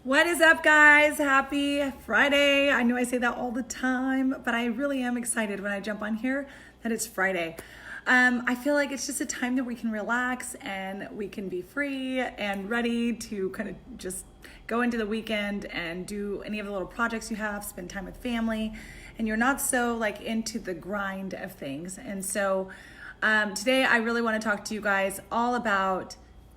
What is up, guys? Happy Friday. I know I say that all the time, but I really am excited when I jump on here that it's Friday. I feel like it's just a time that we can relax and we can be free and ready to kind of just go into the weekend and do any of the little projects you have, spend time with family, and you're not so like into the grind of things. And so today I really want to talk to you guys all about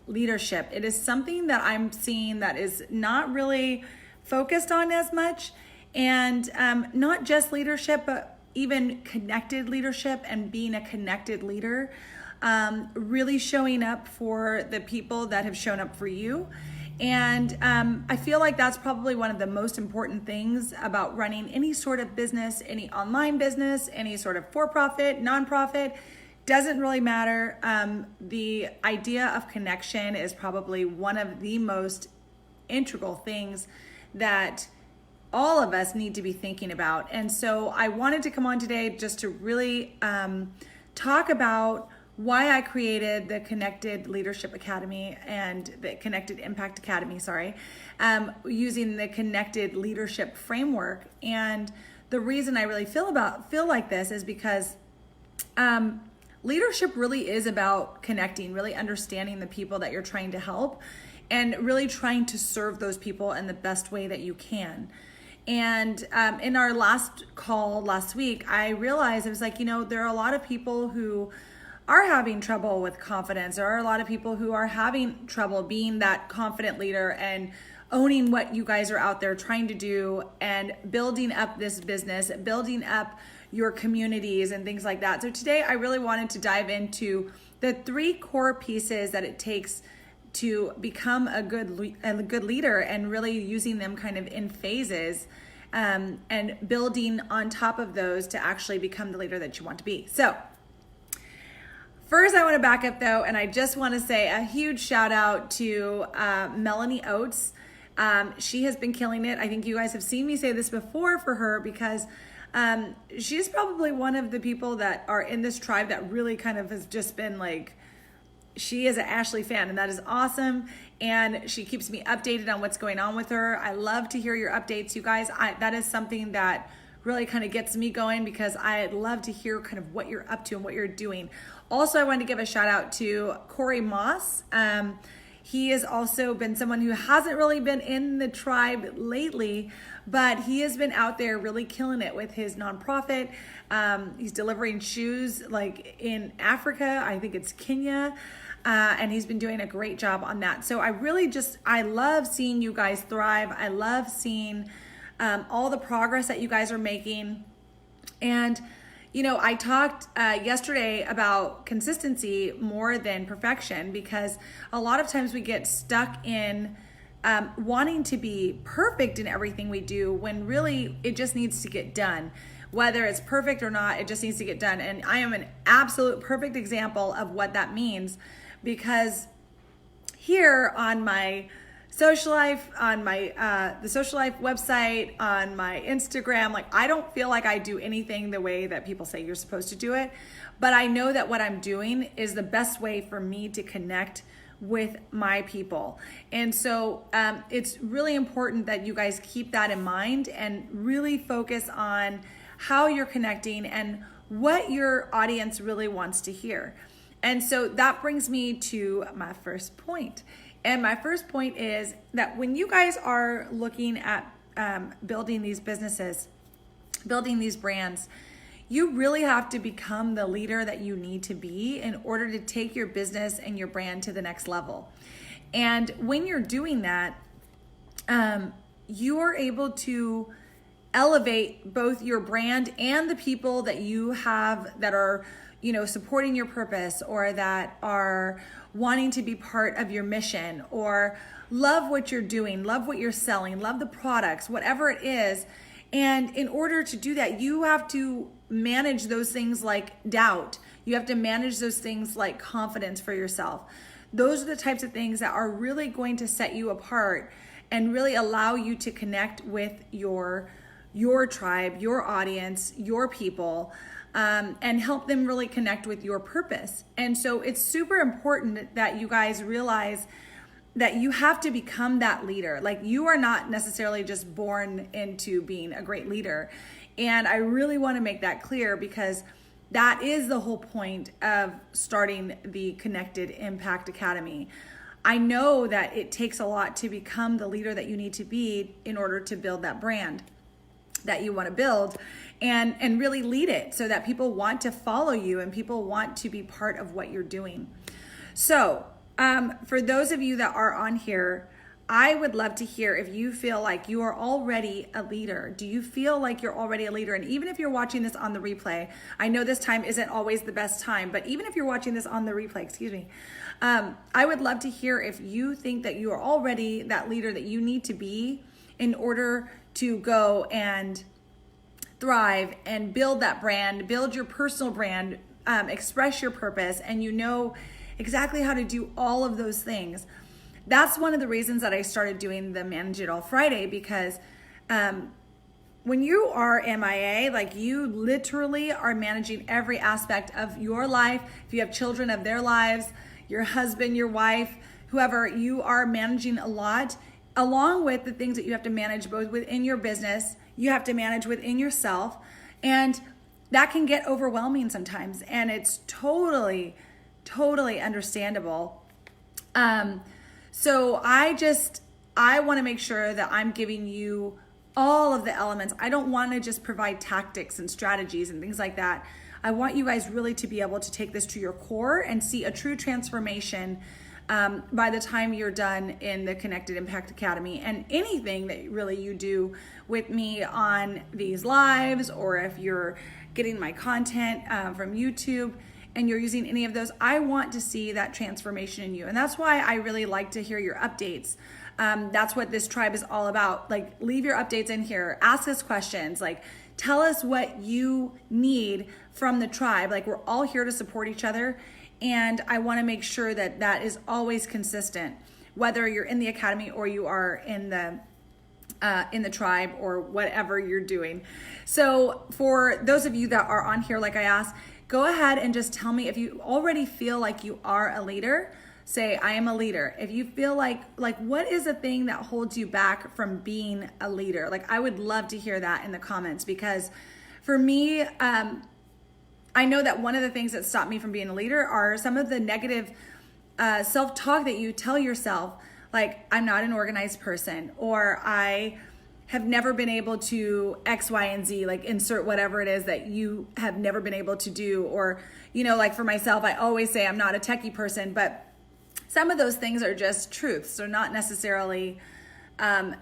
leadership. It is something that I'm seeing that is not really focused on as much, and not just leadership, but even connected leadership and being a connected leader, really showing up for the people that have shown up for you. And I feel like that's probably one of the most important things about running any sort of business, any online business, any sort of for-profit, nonprofit. Doesn't really matter. The idea of connection is probably one of the most integral things that all of us need to be thinking about. And so I wanted to come on today just to really talk about why I created the Connected Leadership Academy and the Connected Impact Academy, using the Connected Leadership Framework. And the reason I really feel like this is because leadership really is about connecting, really understanding the people that you're trying to help, and really trying to serve those people in the best way that you can. And in our last call last week, I realized I was like, there are a lot of people who are having trouble with confidence. There are a lot of people who are having trouble being that confident leader and owning what you guys are out there trying to do and building up this business, building up your communities and things like that. So today I really wanted to dive into the 3 core pieces that it takes to become a good leader, and really using them kind of in phases, and building on top of those to actually become the leader that you want to be. So first, I want to back up though, and I just want to say a huge shout out to Melanie Oates. She has been killing it. I think you guys have seen me say this before for her, because she's probably one of the people that are in this tribe that really kind of has just been like, she is an Ashley fan, and that is awesome. And she keeps me updated on what's going on with her. I love to hear your updates, you guys. That is something that really kind of gets me going, because I love to hear kind of what you're up to and what you're doing. Also, I wanted to give a shout out to Corey Moss. He has also been someone who hasn't really been in the tribe lately, but he has been out there really killing it with his nonprofit. He's delivering shoes like in Africa, I think it's Kenya, and he's been doing a great job on that. So I love seeing you guys thrive. I love seeing all the progress that you guys are making. And I talked yesterday about consistency more than perfection, because a lot of times we get stuck in wanting to be perfect in everything we do, when really it just needs to get done. Whether it's perfect or not, it just needs to get done. And I am an absolute perfect example of what that means, because here on my Socialife, on my the Socialife website, on my Instagram, like I don't feel like I do anything the way that people say you're supposed to do it, but I know that what I'm doing is the best way for me to connect with my people. And so it's really important that you guys keep that in mind and really focus on how you're connecting and what your audience really wants to hear. And so that brings me to my first point. And my first point is that when you guys are looking at building these businesses, building these brands, you really have to become the leader that you need to be in order to take your business and your brand to the next level. And when you're doing that, you are able to elevate both your brand and the people that you have that are, supporting your purpose, or that are wanting to be part of your mission, or love what you're doing, love what you're selling, love the products, whatever it is. And in order to do that, you have to manage those things like doubt. You have to manage those things like confidence for yourself. Those are the types of things that are really going to set you apart and really allow you to connect with your tribe, your audience, your people, and help them really connect with your purpose. And so it's super important that you guys realize that you have to become that leader. Like, you are not necessarily just born into being a great leader. And I really want to make that clear, because that is the whole point of starting the Connected Impact Academy. I know that it takes a lot to become the leader that you need to be in order to build that brand that you want to build, and really lead it so that people want to follow you and people want to be part of what you're doing. So for those of you that are on here, I would love to hear if you feel like you are already a leader. Do you feel like you're already a leader? And even if you're watching this on the replay, I know this time isn't always the best time, but even if you're watching this on the replay, I would love to hear if you think that you are already that leader that you need to be in order to go and thrive and build that brand, build your personal brand, express your purpose, and you know exactly how to do all of those things. That's one of the reasons that I started doing the Manage It All Friday, because when you are MIA, like, you literally are managing every aspect of your life. If you have children, of their lives, your husband, your wife, whoever, you are managing a lot, along with the things that you have to manage both within your business, you have to manage within yourself. And that can get overwhelming sometimes. And it's totally understandable. So I want to make sure that I'm giving you all of the elements. I don't want to just provide tactics and strategies and things like that. I want you guys really to be able to take this to your core and see a true transformation by the time you're done in the Connected Impact Academy. And anything that really you do with me on these lives, or if you're getting my content from YouTube and you're using any of those, I want to see that transformation in you. And that's why I really like to hear your updates. That's what this tribe is all about. Like, leave your updates in here, ask us questions, like, tell us what you need from the tribe. Like, we're all here to support each other. And I want to make sure that that is always consistent, whether you're in the academy or you are in the tribe or whatever you're doing. So for those of you that are on here, like I asked, go ahead and just tell me if you already feel like you are a leader. Say, I am a leader. If you feel like what is the thing that holds you back from being a leader? Like, I would love to hear that in the comments, because for me, I know that one of the things that stopped me from being a leader are some of the negative self-talk that you tell yourself, like, I'm not an organized person, or I have never been able to X, Y, and Z, like, insert whatever it is that you have never been able to do. Or, like for myself, I always say I'm not a techie person, but some of those things are just truths. They're not necessarily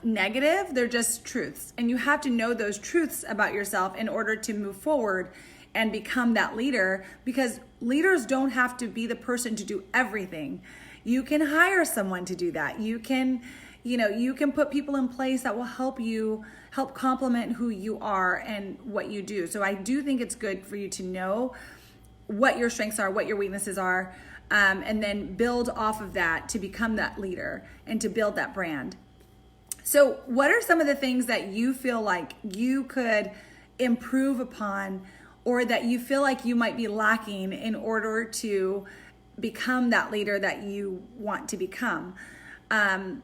negative, they're just truths. And you have to know those truths about yourself in order to move forward and become that leader, because leaders don't have to be the person to do everything. You can hire someone to do that. You can put people in place that will help complement who you are and what you do. So I do think it's good for you to know what your strengths are, what your weaknesses are, and then build off of that to become that leader and to build that brand. So what are some of the things that you feel like you could improve upon, or that you feel like you might be lacking in order to become that leader that you want to become? And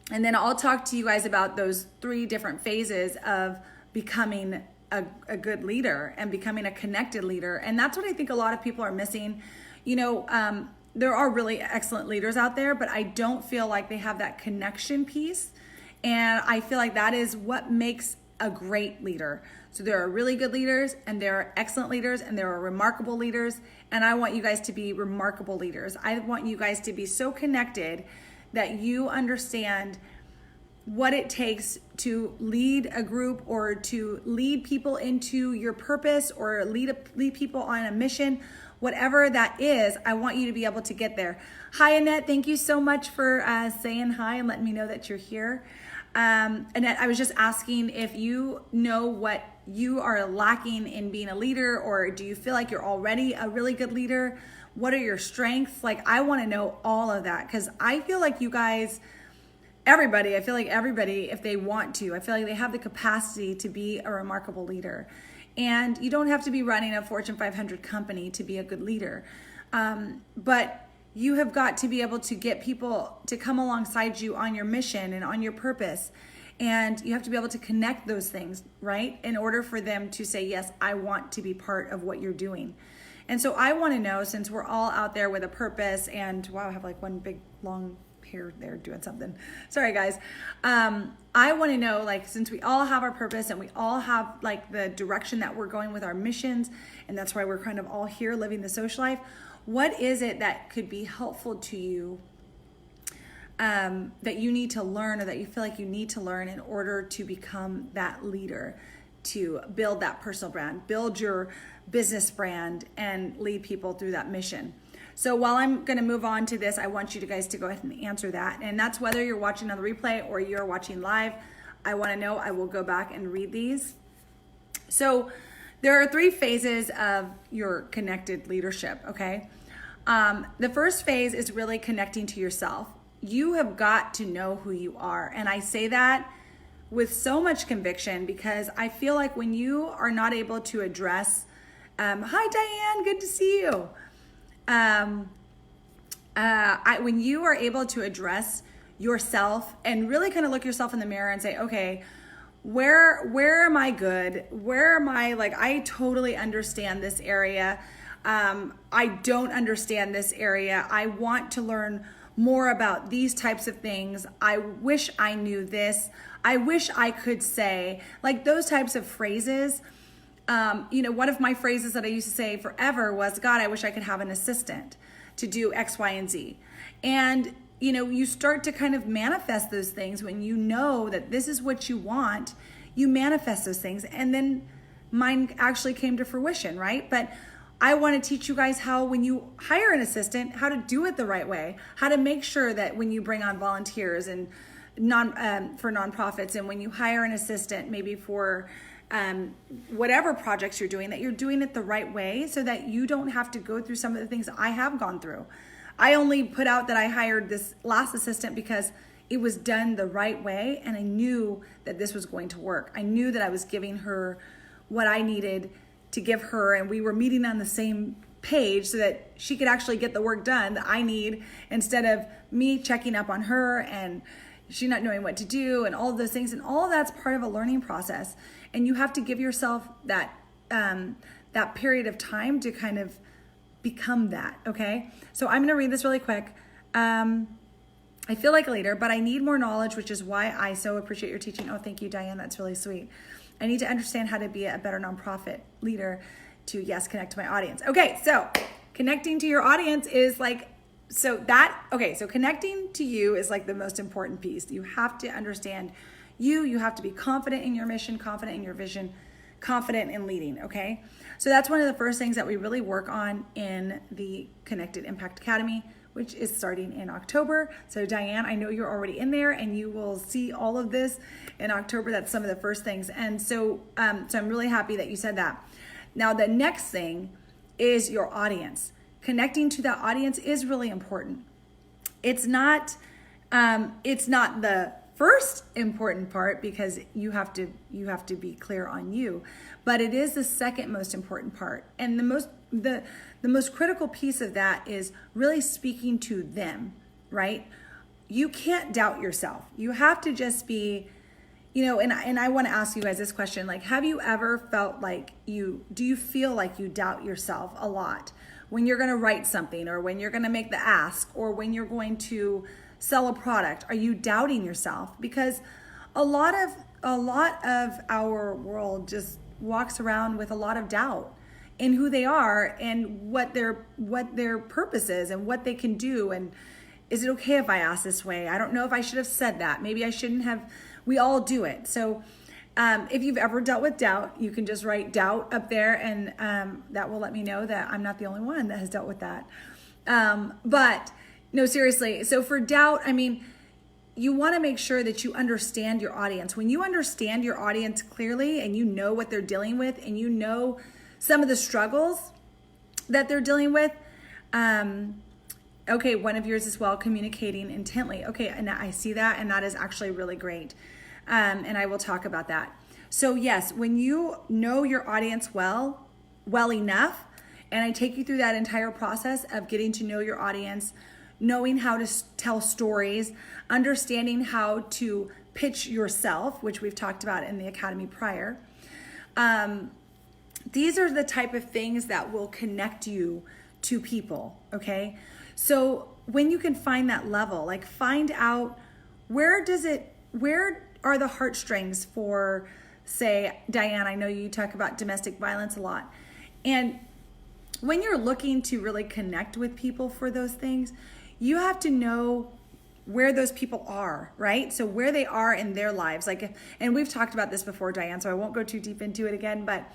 then I'll talk to you guys about those 3 different phases of becoming a good leader and becoming a connected leader. And that's what I think a lot of people are missing. There are really excellent leaders out there, but I don't feel like they have that connection piece. And I feel like that is what makes a great leader. So there are really good leaders, and there are excellent leaders, and there are remarkable leaders. And I want you guys to be remarkable leaders. I want you guys to be so connected that you understand what it takes to lead a group, or to lead people into your purpose, or lead people on a mission. Whatever that is, I want you to be able to get there. Hi, Annette. Thank you so much for saying hi and letting me know that you're here. Annette, I was just asking if you know what you are lacking in being a leader, or do you feel like you're already a really good leader? What are your strengths? Like, I want to know all of that, because I feel like you guys, everybody, if they want to, I feel like they have the capacity to be a remarkable leader. And you don't have to be running a Fortune 500 company to be a good leader. But You have got to be able to get people to come alongside you on your mission and on your purpose. And you have to be able to connect those things, right? In order for them to say, yes, I want to be part of what you're doing. And so I want to know, since we're all out there with a purpose, and wow, I have like one big long hair there doing something. Sorry, guys. I want to know, like, since we all have our purpose and we all have like the direction that we're going with our missions, and that's why we're kind of all here living the social life, what is it that could be helpful to you that you need to learn, or that you feel like you need to learn in order to become that leader, to build that personal brand, build your business brand, and lead people through that mission? So while I'm going to move on to this, I want you guys to go ahead and answer that. And that's whether you're watching on the replay or you're watching live. I want to know. I will go back and read these. So there are 3 phases of your connected leadership, okay? The first phase is really connecting to yourself. You have got to know who you are. And I say that with so much conviction, because I feel like when you are not able to address, hi Diane, good to see you. When you are able to address yourself and really kind of look yourself in the mirror and say, okay, where am I good? Where am I, like, I totally understand this area. I don't understand this area. I want to learn more about these types of things. I wish I knew this. I wish I could say, like, those types of phrases. One of my phrases that I used to say forever was, God, I wish I could have an assistant to do X, Y, and Z. And, you start to kind of manifest those things when you know that this is what you want. You manifest those things. And then mine actually came to fruition, right? But I want to teach you guys how, when you hire an assistant, how to do it the right way, how to make sure that when you bring on volunteers and for nonprofits, and when you hire an assistant, maybe for whatever projects you're doing, that you're doing it the right way, so that you don't have to go through some of the things I have gone through. I only put out that I hired this last assistant because it was done the right way, and I knew that this was going to work. I knew that I was giving her what I needed to give her, and we were meeting on the same page so that she could actually get the work done that I need, instead of me checking up on her and she not knowing what to do and all of those things. And all of that's part of a learning process. And you have to give yourself that that period of time to kind of become that, okay? So I'm going to read this really quick. I feel like a leader, but I need more knowledge, which is why I so appreciate your teaching. Oh, thank you, Diane. That's really sweet. I need to understand how to be a better nonprofit leader to, yes, connect to my audience. Okay, so connecting to your audience is like, so connecting to you is like the most important piece. You have to understand you have to be confident in your mission, confident in your vision, confident in leading, okay? So that's one of the first things that we really work on in the Connected Impact Academy, which is starting in October. So Diane, I know you're already in there, and you will see all of this in October. That's some of the first things. And so, so I'm really happy that you said that. Now, the next thing is your audience. Connecting to that audience is really important. It's not the first important part, because you have to be clear on you, but it is the second most important part. And the most critical piece of that is really speaking to them, right? You can't doubt yourself. You have to just be, and I want to ask you guys this question, like, have you ever felt like do you feel like you doubt yourself a lot when you're going to write something, or when you're going to make the ask, or when you're going to sell a product? Are you doubting yourself? Because a lot of our world just walks around with a lot of doubt in who they are and what their purpose is and what they can do. And is it okay if I ask this way? I don't know if I should have said that. Maybe I shouldn't have. We all do it. So if you've ever dealt with doubt, you can just write doubt up there, and that will let me know that I'm not the only one that has dealt with that. But no, seriously. So for doubt, I mean, you want to make sure that you understand your audience. When you understand your audience clearly, and you know what they're dealing with, and you know some of the struggles that they're dealing with. Okay, one of yours as well, communicating intently. Okay, and I see that, and that is actually really great. And I will talk about that. So yes, when you know your audience well enough, And I take you through that entire process of getting to know your audience, knowing how to tell stories, understanding how to pitch yourself, which we've talked about in the academy prior. These are the type of things that will connect you to people, okay? So when you can find that level, like find out where are the heartstrings for, say, Diane, I know you talk about domestic violence a lot. And when you're looking to really connect with people for those things, you have to know where those people are, right? So where they are in their lives. And we've talked about this before, Diane, so I won't go too deep into it again, but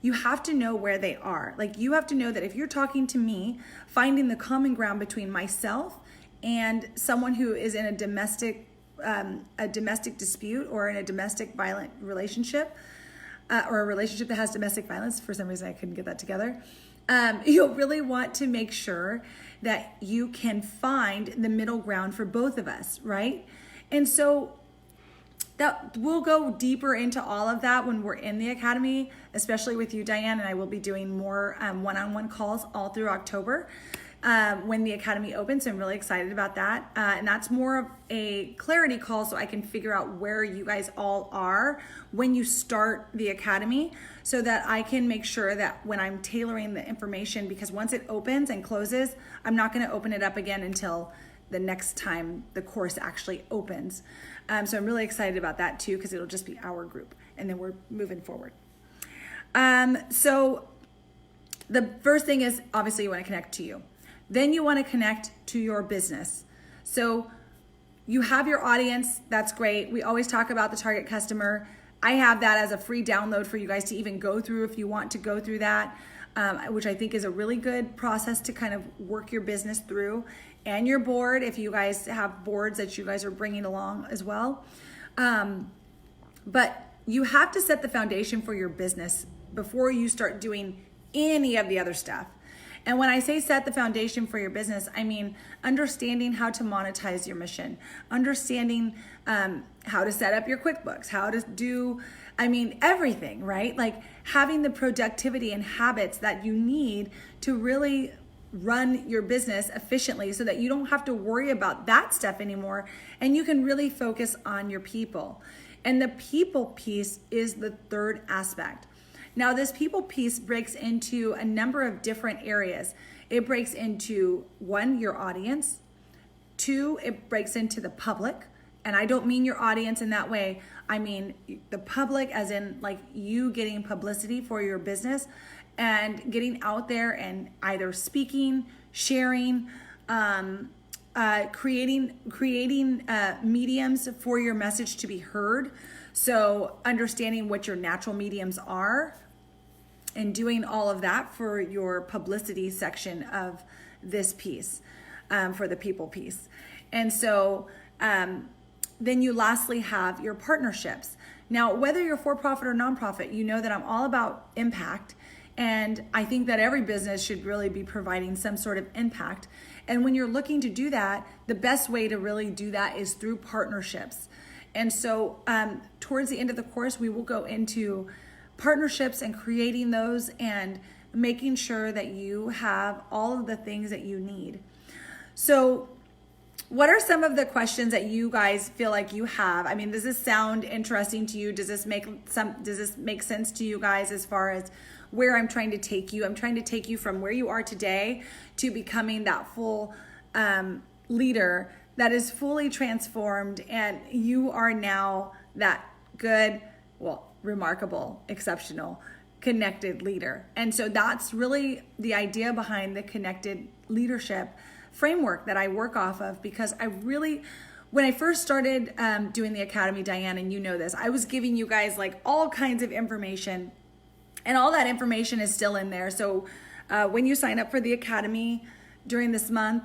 you have to know where they are. Like you have to know that if you're talking to me, finding the common ground between myself and someone who is in a domestic dispute or in a domestic violent relationship, or a relationship that has domestic violence. For some reason, I couldn't get that together. You'll really want to make sure that you can find the middle ground for both of us, right? And so that we'll go deeper into all of that when we're in the academy, especially with you, Diane, and I will be doing more one-on-one calls all through October when the academy opens. So I'm really excited about that. And that's more of a clarity call so I can figure out where you guys all are when you start the academy, so that I can make sure that when I'm tailoring the information, because once it opens and closes, I'm not going to open it up again until the next time the course actually opens. So I'm really excited about that too, because it'll just be our group and then we're moving forward. So the first thing is obviously you want to connect to you. Then you want to connect to your business. So you have your audience. That's great. We always talk about the target customer. I have that as a free download for you guys to even go through if you want to go through that, which I think is a really good process to kind of work your business through, and your board if you guys have boards that you guys are bringing along as well. But you have to set the foundation for your business before you start doing any of the other stuff. And when I say set the foundation for your business, I mean understanding how to monetize your mission, understanding how to set up your QuickBooks, how to do, everything, right? Like having the productivity and habits that you need to really run your business efficiently so that you don't have to worry about that stuff anymore and you can really focus on your people. And the people piece is the third aspect. Now, this people piece breaks into a number of different areas. It breaks into 1, your audience. 2, it breaks into the public. And I don't mean your audience in that way. I mean the public as in like you getting publicity for your business and getting out there and either speaking, sharing, creating mediums for your message to be heard. So understanding what your natural mediums are and doing all of that for your publicity section of this piece, for the people piece. And so then you lastly have your partnerships. Now, whether you're for-profit or nonprofit, you know that I'm all about impact. And I think that every business should really be providing some sort of impact. And when you're looking to do that, the best way to really do that is through partnerships. And so towards the end of the course, we will go into partnerships and creating those and making sure that you have all of the things that you need. So what are some of the questions that you guys feel like you have? I mean, does this sound interesting to you? Does this make sense to you guys as far as where I'm trying to take you? I'm trying to take you from where you are today to becoming that full leader that is fully transformed, and you are now that good, remarkable, exceptional, connected leader. And so that's really the idea behind the connected leadership framework that I work off of, because when I first started doing the academy, Diane, and you know this, I was giving you guys like all kinds of information, and all that information is still in there. So when you sign up for the academy during this month,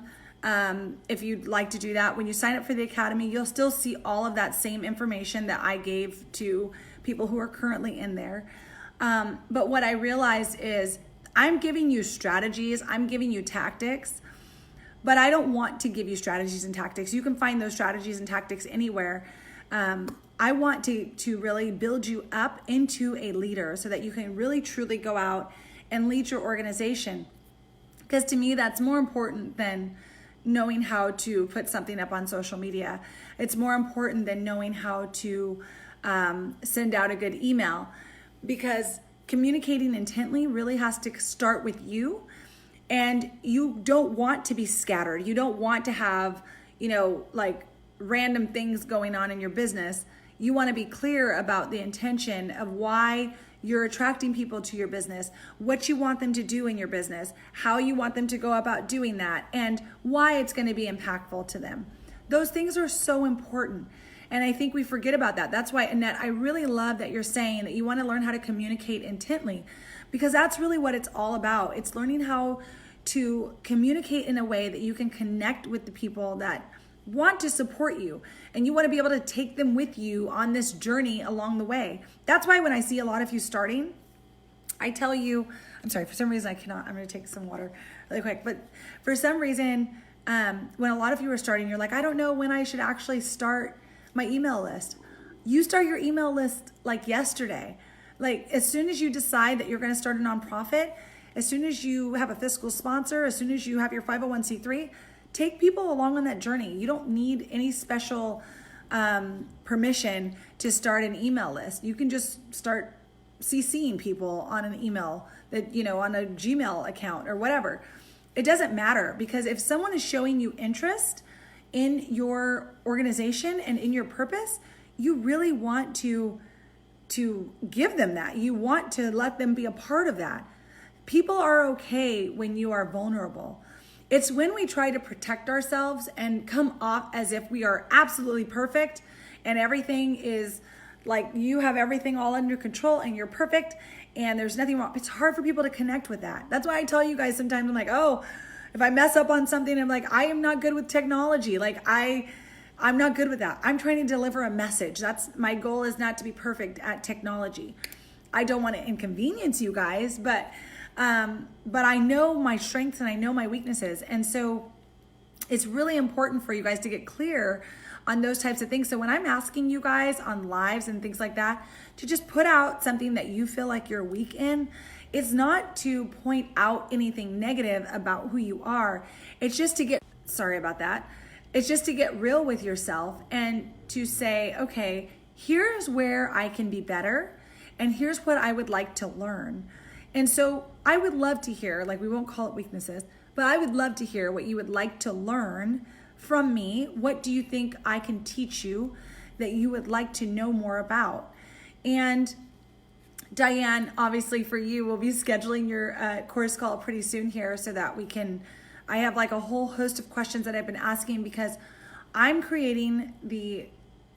if you'd like to do that, when you sign up for the academy, you'll still see all of that same information that I gave to people who are currently in there. But what I realized is I'm giving you strategies, I'm giving you tactics, but I don't want to give you strategies and tactics. You can find those strategies and tactics anywhere. I want to really build you up into a leader so that you can really truly go out and lead your organization. Because to me, that's more important than knowing how to put something up on social media. It's more important than knowing how to send out a good email, because communicating intently really has to start with you. And you don't want to be scattered. You don't want to have, like random things going on in your business. You want to be clear about the intention of why you're attracting people to your business, what you want them to do in your business, how you want them to go about doing that, and why it's going to be impactful to them. Those things are so important. And I think we forget about that. That's why, Annette, I really love that you're saying that you want to learn how to communicate intently, because that's really what it's all about. It's learning how to communicate in a way that you can connect with the people that want to support you, and you want to be able to take them with you on this journey along the way. That's why when I see a lot of you starting, I tell you, I'm sorry, for some reason I cannot, I'm going to take some water really quick, but for some reason, when a lot of you are starting, you're like, I don't know when I should actually start my email list. You start your email list like yesterday. Like as soon as you decide that you're going to start a nonprofit, as soon as you have a fiscal sponsor, as soon as you have your 501c3, take people along on that journey. You don't need any special permission to start an email list. You can just start CCing people on an email that, on a Gmail account or whatever. It doesn't matter, because if someone is showing you interest in your organization and in your purpose, you really want to give them that. You want to let them be a part of that. People are okay when you are vulnerable. It's when we try to protect ourselves and come off as if we are absolutely perfect and everything is like you have everything all under control and you're perfect and there's nothing wrong. It's hard for people to connect with that. That's why I tell you guys sometimes, I'm like, oh, if I mess up on something, I'm like, I am not good with technology. Like I'm not good with that. I'm trying to deliver a message. That's my goal, is not to be perfect at technology. I don't want to inconvenience you guys, but I know my strengths and I know my weaknesses. And so it's really important for you guys to get clear on those types of things. So when I'm asking you guys on lives and things like that, to just put out something that you feel like you're weak in, it's not to point out anything negative about who you are. It's just to get, sorry about that. It's just to get real with yourself and to say, okay, here's where I can be better. And here's what I would like to learn. And so I would love to hear, like we won't call it weaknesses, but I would love to hear what you would like to learn from me. What do you think I can teach you that you would like to know more about? And Diane, obviously for you, we'll be scheduling your course call pretty soon here so that we can, I have like a whole host of questions that I've been asking, because I'm creating the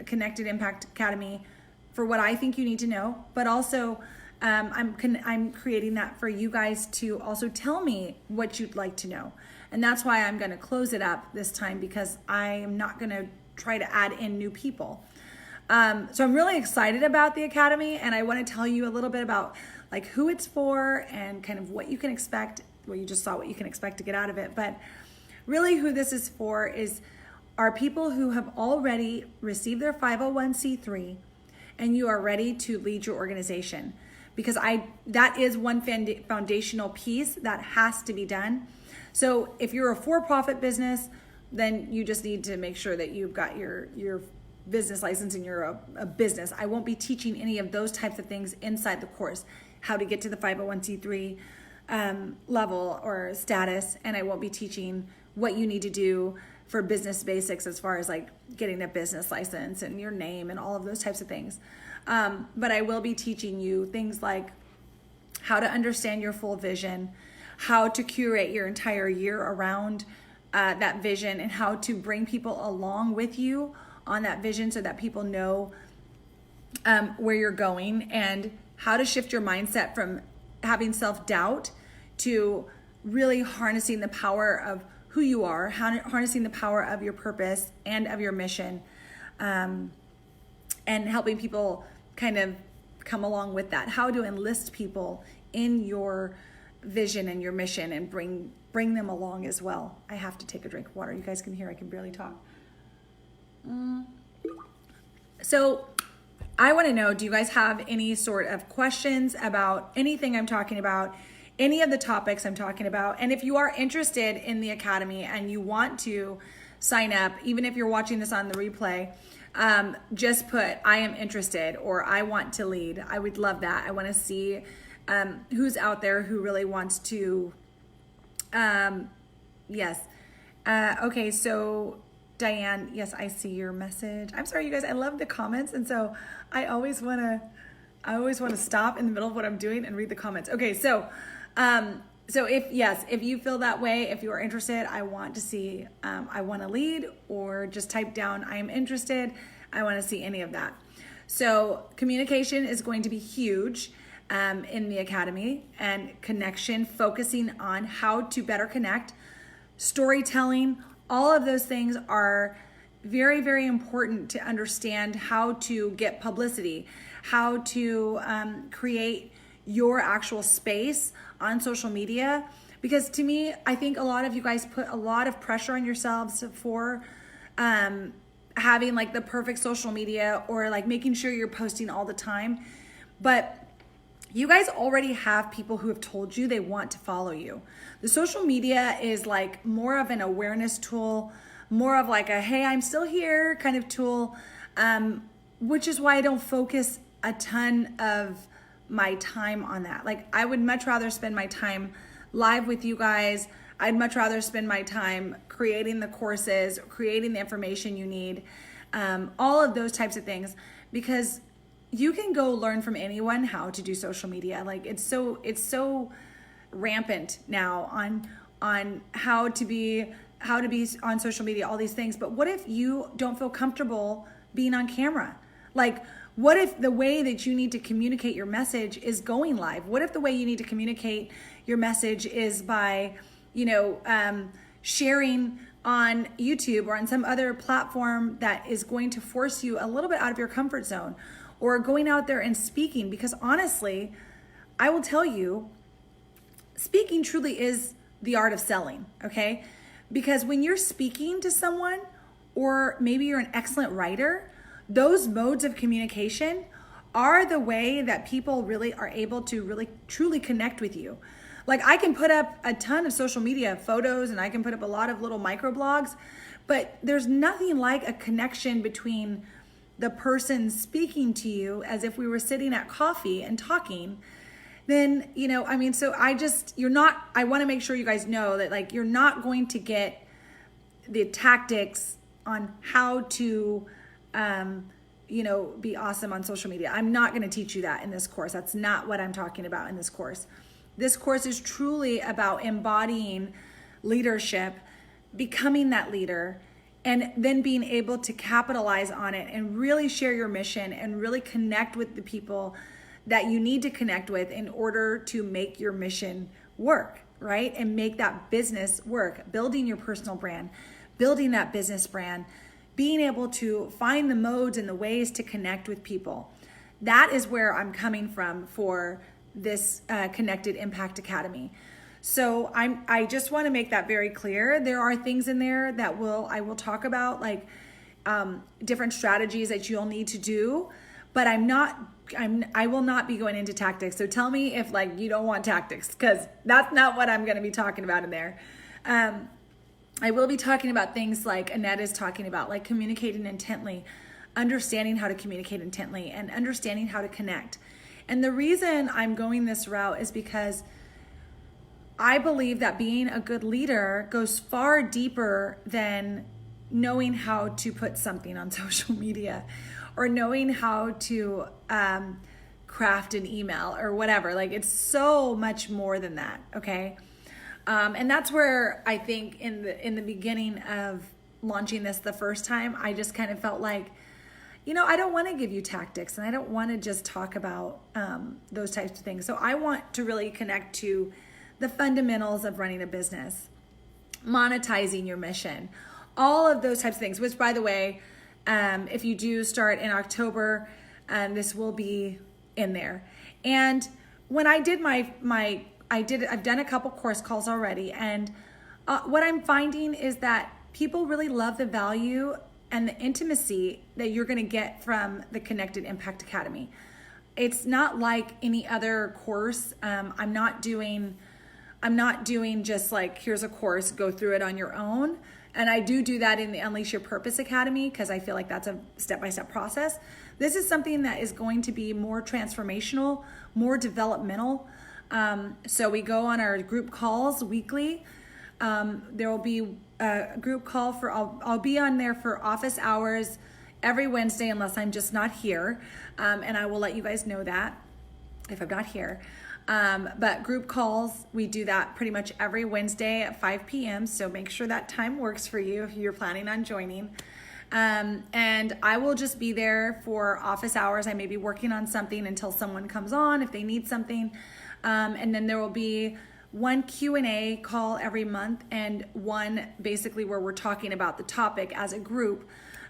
Connected Impact Academy for what I think you need to know, but also I'm creating that for you guys to also tell me what you'd like to know. And that's why I'm going to close it up this time, because I am not going to try to add in new people. So I'm really excited about the Academy, and I want to tell you a little bit about like who it's for and kind of what you can expect. Well, you just saw what you can expect to get out of it, but really who this is for are people who have already received their 501c3 and you are ready to lead your organization. Because that is one foundational piece that has to be done. So if you're a for-profit business, then you just need to make sure that you've got your business license and you're a business. I won't be teaching any of those types of things inside the course, how to get to the 501c3 level or status, and I won't be teaching what you need to do for business basics as far as like getting a business license and your name and all of those types of things. But I will be teaching you things like how to understand your full vision, how to curate your entire year around that vision, and how to bring people along with you on that vision so that people know where you're going, and how to shift your mindset from having self-doubt to really harnessing the power of who you are, harnessing the power of your purpose and of your mission, and helping people kind of come along with that, how to enlist people in your vision and your mission and bring them along as well. I have to take a drink of water. You guys can hear I can barely talk. So I want to know, do you guys have any sort of questions about anything I'm talking about? any of the topics I'm talking about. And if you are interested in the Academy and you want to sign up, even if you're watching this on the replay, just put, I am interested, or I want to lead. I would love that. I want to see who's out there who really wants to, yes. Okay, so Diane, yes, I see your message. I'm sorry, you guys, I love the comments. And so I always want to stop in the middle of what I'm doing and read the comments. Okay, so if you feel that way, if you are interested, I want to see, I want to lead, or just type down, I am interested. I want to see any of that. So communication is going to be huge in the Academy, and connection, focusing on how to better connect, storytelling, all of those things are very, very important to understand how to get publicity, how to create your actual space on social media. Because to me, I think a lot of you guys put a lot of pressure on yourselves for having like the perfect social media, or like making sure you're posting all the time. But you guys already have people who have told you they want to follow you. The social media is like more of an awareness tool, more of like a, hey, I'm still here kind of tool, which is why I don't focus a ton of my time on that. Like, I would much rather spend my time live with you guys. I'd much rather spend my time creating the courses, creating the information you need, all of those types of things, because you can go learn from anyone how to do social media. Like, it's so rampant now on how to be on social media, all these things. But what if you don't feel comfortable being on camera? Like, what if the way that you need to communicate your message is going live? What if the way you need to communicate your message is by, sharing on YouTube or on some other platform that is going to force you a little bit out of your comfort zone, or going out there and speaking? Because honestly, I will tell you, speaking truly is the art of selling, okay? Because when you're speaking to someone, or maybe you're an excellent writer, those modes of communication are the way that people really are able to really truly connect with you. Like, I can put up a ton of social media photos, and I can put up a lot of little microblogs, but there's nothing like a connection between the person speaking to you as if we were sitting at coffee and talking. Then, I want to make sure you guys know that, like, you're not going to get the tactics on how to, be awesome on social media. I'm not going to teach you that in this course. That's not what I'm talking about in this course. This course is truly about embodying leadership, becoming that leader, and then being able to capitalize on it and really share your mission and really connect with the people that you need to connect with in order to make your mission work, right? And make that business work, building your personal brand, building that business brand, being able to find the modes and the ways to connect with people. That is where I'm coming from for this Connected Impact Academy. So I just want to make that very clear. There are things in there that I will talk about, like different strategies that you'll need to do, but I will not be going into tactics. So tell me if like you don't want tactics, because that's not what I'm going to be talking about in there. I will be talking about things like Annette is talking about, like communicating intently, understanding how to communicate intently, and understanding how to connect. And the reason I'm going this route is because I believe that being a good leader goes far deeper than knowing how to put something on social media, or knowing how to craft an email or whatever. Like, it's so much more than that, okay? And that's where I think in the beginning of launching this the first time, I just kind of felt like, I don't want to give you tactics, and I don't want to just talk about those types of things. So I want to really connect to the fundamentals of running a business, monetizing your mission, all of those types of things, which, by the way, if you do start in October, this will be in there. And when I did I've done a couple course calls already. And what I'm finding is that people really love the value and the intimacy that you're going to get from the Connected Impact Academy. it's not like any other course. I'm not doing just like, here's a course, go through it on your own. And I do that in the Unleash Your Purpose Academy because I feel like that's a step-by-step process. This is something that is going to be more transformational, more developmental. So we go on our group calls weekly. There will be a group call for, I'll be on there for office hours every Wednesday unless I'm just not here. And I will let you guys know that if I'm not here. But group calls, we do that pretty much every Wednesday at 5 p.m. So make sure that time works for you if you're planning on joining. And I will just be there for office hours. I may be working on something until someone comes on if they need something. And then there will be one Q&A call every month and one basically where we're talking about the topic as a group,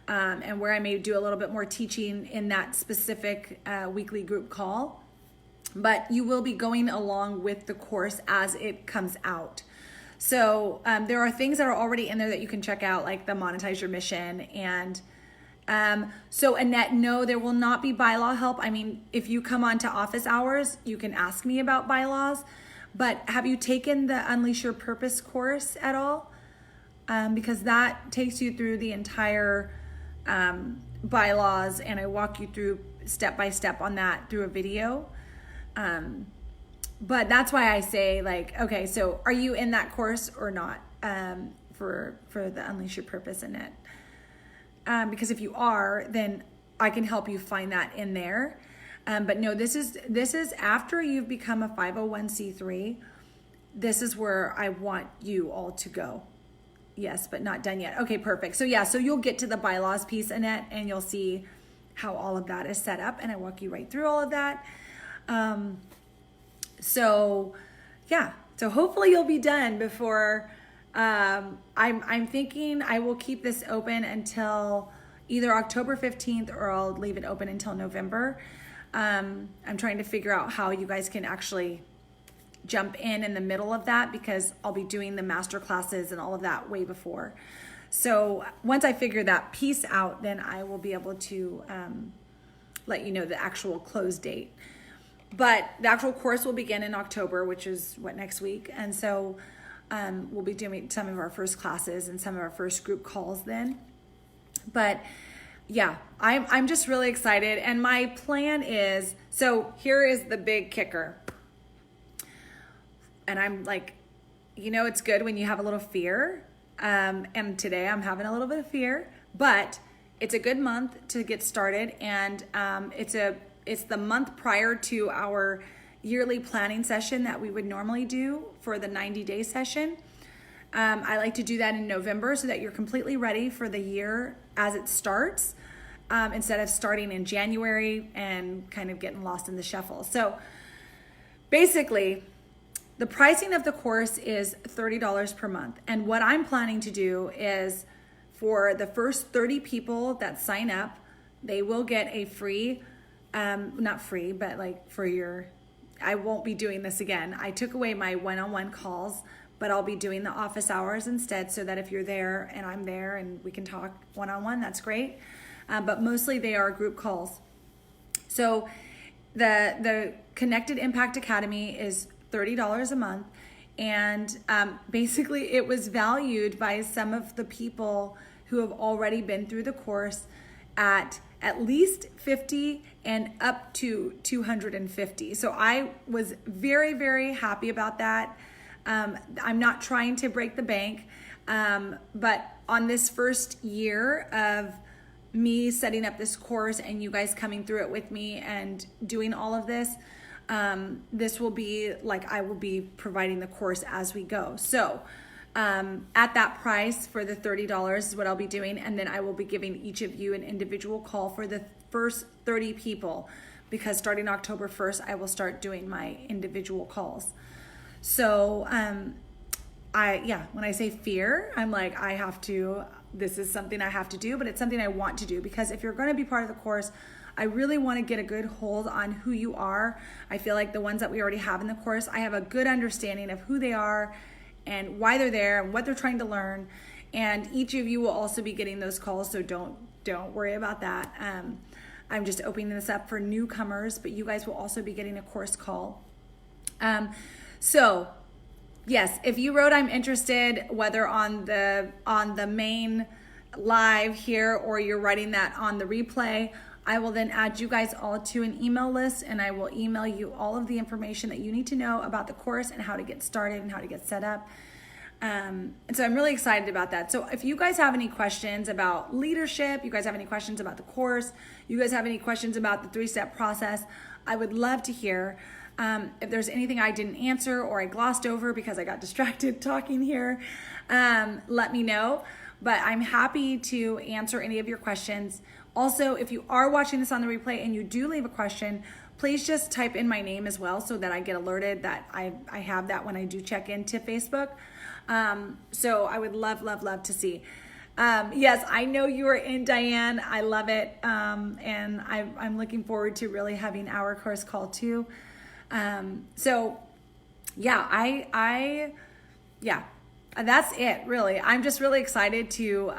and where I may do a little bit more teaching in that specific weekly group call. But you will be going along with the course as it comes out. So there are things that are already in there that you can check out, like the Monetize Your Mission. And so Annette, no, there will not be bylaw help. I mean, if you come on to office hours, you can ask me about bylaws. But have you taken the Unleash Your Purpose course at all? Because that takes you through the entire bylaws, and I walk you through step by step on that through a video. But that's why I say, like, okay, so are you in that course or not, for the Unleash Your Purpose in it? Because if you are, then I can help you find that in there. But no, this is after you've become a 501c3. This is where I want you all to go. Yes, but not done yet. Okay, perfect. So yeah, so you'll get to the bylaws piece, Annette, and you'll see how all of that is set up, and I walk you right through all of that. So yeah, so hopefully you'll be done before, I'm thinking I will keep this open until either October 15th or I'll leave it open until November. I'm trying to figure out how you guys can actually jump in the middle of that, because I'll be doing the master classes and all of that way before. So once I figure that piece out, then I will be able to let you know the actual close date. But the actual course will begin in October, which is next week. And so we'll be doing some of our first classes and some of our first group calls then. But yeah, I'm just really excited. And my plan is, so here is the big kicker. And I'm like, it's good when you have a little fear. And today I'm having a little bit of fear, but it's a good month to get started. And it's the month prior to our yearly planning session that we would normally do for the 90-day session. I like to do that in November so that you're completely ready for the year as it starts, instead of starting in January and kind of getting lost in the shuffle. So basically, the pricing of the course is $30 per month. And what I'm planning to do is, for the first 30 people that sign up, they will get a free, not free, but like I won't be doing this again. I took away my one-on-one calls, but I'll be doing the office hours instead, so that if you're there and I'm there and we can talk one-on-one, that's great. But mostly they are group calls. So the Connected Impact Academy is $30 a month. And basically it was valued by some of the people who have already been through the course at least 50 and up to 250. So I was very, very happy about that. I'm not trying to break the bank, but on this first year of me setting up this course and you guys coming through it with me and doing all of this, this will be like, I will be providing the course as we go. So at that price for the $30 is what I'll be doing. And then I will be giving each of you an individual call for the first 30 people, because starting October 1st, I will start doing my individual calls. So when I say fear, I'm like, this is something I have to do, but it's something I want to do, because if you're going to be part of the course, I really want to get a good hold on who you are. I feel like the ones that we already have in the course, I have a good understanding of who they are and why they're there and what they're trying to learn. And each of you will also be getting those calls, so don't worry about that. I'm just opening this up for newcomers, but you guys will also be getting a course call. So yes, if you wrote I'm interested, whether on the main live here or you're writing that on the replay, I will then add you guys all to an email list, and I will email you all of the information that you need to know about the course and how to get started and how to get set up. And so I'm really excited about that. So if you guys have any questions about leadership, you guys have any questions about the course, you guys have any questions about the 3-step process, I would love to hear. If there's anything I didn't answer or I glossed over because I got distracted talking here, let me know. But I'm happy to answer any of your questions. Also, if you are watching this on the replay and you do leave a question, please just type in my name as well so that I get alerted that I have that when I do check into Facebook. So I would love to see. Yes, I know you are in, Diane. I love it. And I'm looking forward to really having our course call too. So yeah, yeah, that's it really. I'm just really excited to,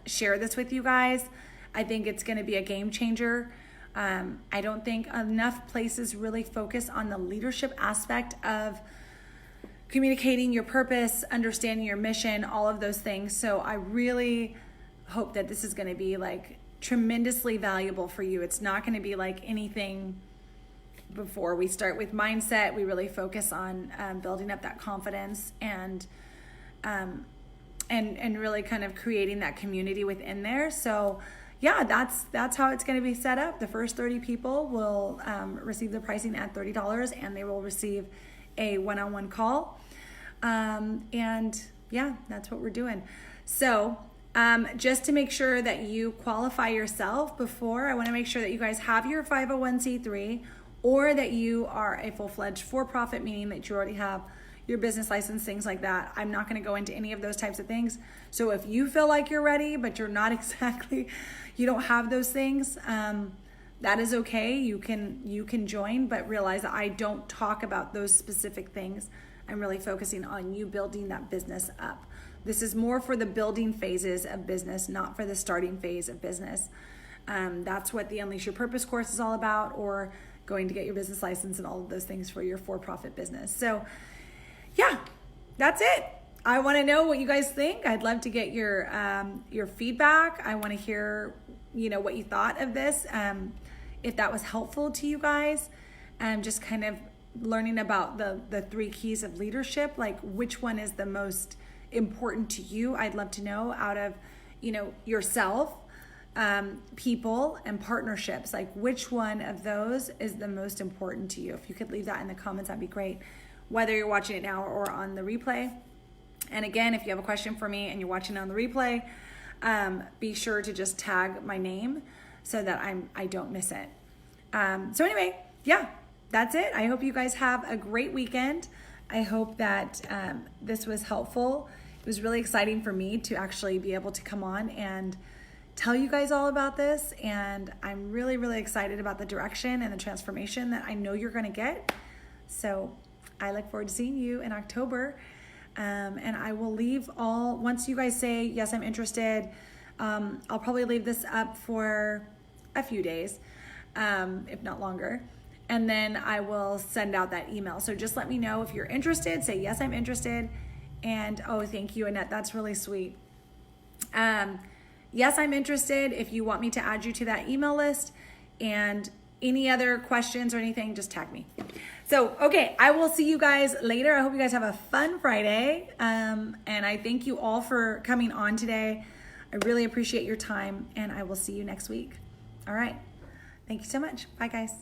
share this with you guys. I think it's going to be a game changer. I don't think enough places really focus on the leadership aspect of communicating your purpose, understanding your mission, all of those things. So I really hope that this is going to be like tremendously valuable for you. It's not going to be like anything before. We start with mindset. We really focus on building up that confidence and really kind of creating that community within there. So yeah, that's how it's going to be set up. The first 30 people will receive the pricing at $30, and they will receive a one-on-one call. And yeah, that's what we're doing. So just to make sure that you qualify yourself before, I want to make sure that you guys have your 501c3 or that you are a full-fledged for-profit, meaning that you already have your business license, things like that. I'm not going to go into any of those types of things. So if you feel like you're ready, but you're not exactly, you don't have those things, that is okay. You can join, but realize that I don't talk about those specific things. I'm really focusing on you building that business up. This is more for the building phases of business, not for the starting phase of business. That's what the Unleash Your Purpose course is all about, or going to get your business license and all of those things for your for-profit business. So yeah, that's it. I want to know what you guys think. I'd love to get your feedback. I want to hear, what you thought of this. If that was helpful to you guys, just kind of learning about the 3 keys of leadership, like which one is the most important to you. I'd love to know out of, yourself, people, and partnerships, like which one of those is the most important to you. If you could leave that in the comments, that'd be great, whether you're watching it now or on the replay. And again, if you have a question for me and you're watching on the replay, be sure to just tag my name so that I don't miss it. So anyway, yeah, that's it. I hope you guys have a great weekend. I hope that this was helpful. It was really exciting for me to actually be able to come on and tell you guys all about this. And I'm really, really excited about the direction and the transformation that I know you're going to get. So I look forward to seeing you in October. And I will leave once you guys say, yes, I'm interested, I'll probably leave this up for a few days, if not longer. And then I will send out that email. So just let me know if you're interested, say, yes, I'm interested. And oh, thank you, Annette. That's really sweet. Yes, I'm interested. If you want me to add you to that email list, and any other questions or anything, just tag me. So, okay, I will see you guys later. I hope you guys have a fun Friday. And I thank you all for coming on today. I really appreciate your time, and I will see you next week. All right. Thank you so much. Bye, guys.